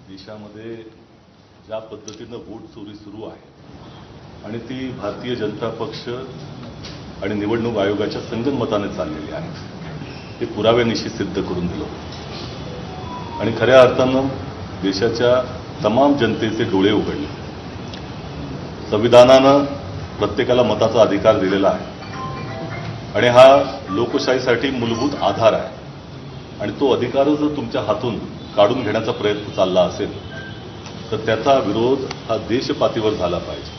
देशामध्ये ज्या पद्धतीनं वोट चोरी सुरू आहे आणि ती भारतीय जनता पक्ष आणि निवडणूक आयोगाच्या संगनमताने चाललेली आहे ते पुराव्यानिशी सिद्ध करून दिलं आणि खऱ्या अर्थानं देशाच्या तमाम जनतेचे डोळे उघडले. संविधानानं प्रत्येकाला मताचा अधिकार दिलेला आहे आणि हा लोकशाहीसाठी मूलभूत आधार आहे आणि तो अधिकार जर तुमच्या हातून काढून घेण्याचा प्रयत्न चालला असेल तर त्याचा विरोध हा देशपातळीवर झाला पाहिजे.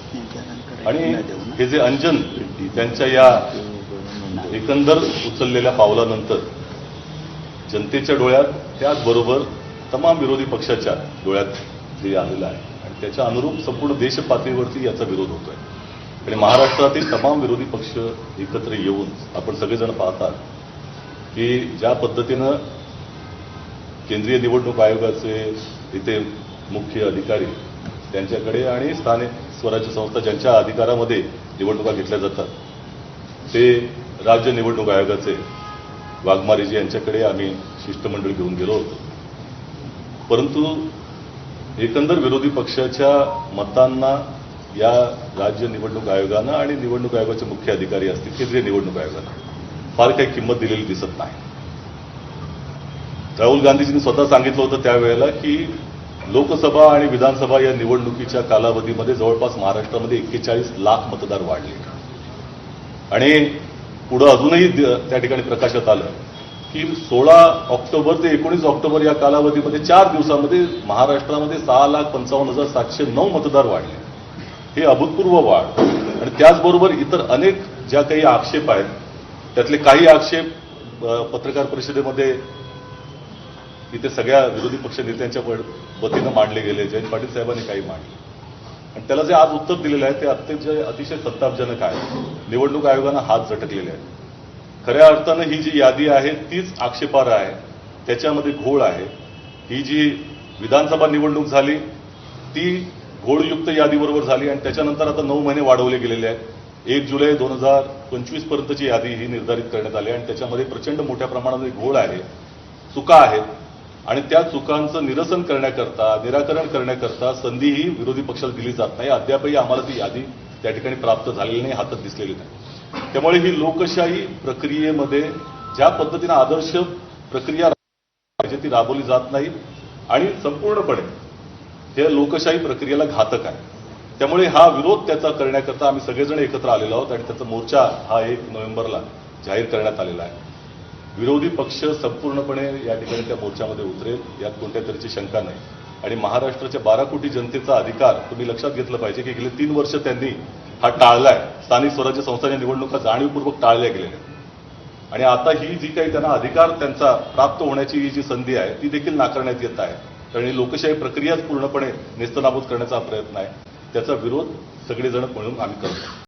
आणि हे जे अंजन त्यांच्या या एकंदर उचललेल्या पावलानंतर जनतेच्या डोळ्यात त्याचबरोबर तमाम विरोधी पक्षाच्या डोळ्यात जे आलेलं आहे आणि त्याच्या अनुरूप संपूर्ण देशपातळीवरती याचा विरोध होतोय आणि महाराष्ट्रातील तमाम विरोधी पक्ष एकत्र येऊन आपण सगळेजण पाहतात की ज्या पद्धतीनं केंद्रीय निवडणूक आयोगाचे इथे मुख्य अधिकारी त्यांच्याकडे आणि स्थानिक स्वराज्य संस्था ज्यांच्या अधिकारामध्ये निवडणुका घेतल्या जातात ते राज्य निवडणूक आयोगाचे वाघमारेजी यांच्याकडे आम्ही शिष्टमंडळ घेऊन गेलो होतो. परंतु एकंदर विरोधी पक्षाच्या मतांना या राज्य निवडणूक आयोगानं आणि निवडणूक आयोगाचे मुख्य अधिकारी असतील केंद्रीय निवडणूक आयोगानं फार काही किंमत दिलेली दिसत नाही. राहुल गांधीजींनी स्वतः सांगितलं होतं त्यावेळेला की लोकसभा आणि विधानसभा या निवडणुकीच्या कालावधीमध्ये जवळपास महाराष्ट्रामध्ये 41 लाख मतदार वाढले आणि पुढं अजूनही त्या ठिकाणी प्रकाशात आलं की 16 ऑक्टोबर ते 19 ऑक्टोबर या कालावधीमध्ये 4 दिवसामध्ये महाराष्ट्रामध्ये 6,55,709 मतदार वाढले. हे अभूतपूर्व वाढ आणि त्याचबरोबर इतर अनेक ज्या काही आक्षेप आहेत त्यातले काही आक्षेप पत्रकार परिषदेमध्ये इथे सगळ्या विरोधी पक्ष नेत्यांच्या वतीनं मांडले गेले. जयंत पाटील साहेबांनी काही मांडले आणि त्याला जे आज उत्तर दिलेलं आहे ते अतिशय संतापजनक आहे. निवडणूक आयोगानं हात झटकलेले आहेत. खऱ्या अर्थानं ही जी यादी आहे तीच आक्षेपार्ह आहे, त्याच्यामध्ये घोळ आहे. ही जी विधानसभा निवडणूक झाली ती घोळयुक्त यादीबरोबर झाली आणि त्याच्यानंतर आता 9 महिने वाढवले गेलेले आहेत. 1 जुलै 2025 पर्यंतची यादी ही निर्धारित करण्यात आली आणि त्याच्यामध्ये प्रचंड मोठ्या प्रमाणामध्ये घोळ आहे, चुका आहेत आणि त्या चुकांचं निराकरण करण्याकरता संधीही विरोधी पक्षाला दिली जात नाही. अद्यापही आम्हाला ती यादी त्या ठिकाणी प्राप्त झालेली नाही, हातात दिसलेली नाही. त्यामुळे ही लोकशाही प्रक्रियेमध्ये ज्या पद्धतीनं आदर्श प्रक्रिया पाहिजे ती राबवली जात नाही आणि संपूर्णपणे हे लोकशाही प्रक्रियेला घातक आहे. त्यामुळे हा विरोध त्याचा करण्याकरता आम्ही सगळेजण एकत्र आलेलो आहोत आणि त्याचा मोर्चा हा 1 नोव्हेंबरला जाहीर करण्यात आलेला आहे. विरोधी पक्ष संपूर्णपणे या ठिकाणी त्या मोर्चामध्ये उतरेल यात कोणत्या तऱ्हेची शंका नाही आणि महाराष्ट्राच्या 12 कोटी जनतेचा अधिकार तुम्ही लक्षात घेतलं पाहिजे की गेले 3 वर्ष त्यांनी हा टाळलाय. स्थानिक स्वराज्य संस्थांच्या निवडणुका जाणीवपूर्वक टाळल्या गेलेल्या आणि आता ही जी काही त्यांना अधिकार त्यांचा प्राप्त होण्याची ही जी संधी आहे ती देखील नाकारण्यात येत आहे. कारण ही लोकशाही प्रक्रियाच पूर्णपणे नेस्तनाबूत करण्याचा प्रयत्न आहे. त्याचा विरोध सगळेजण म्हणून आम्ही करतो.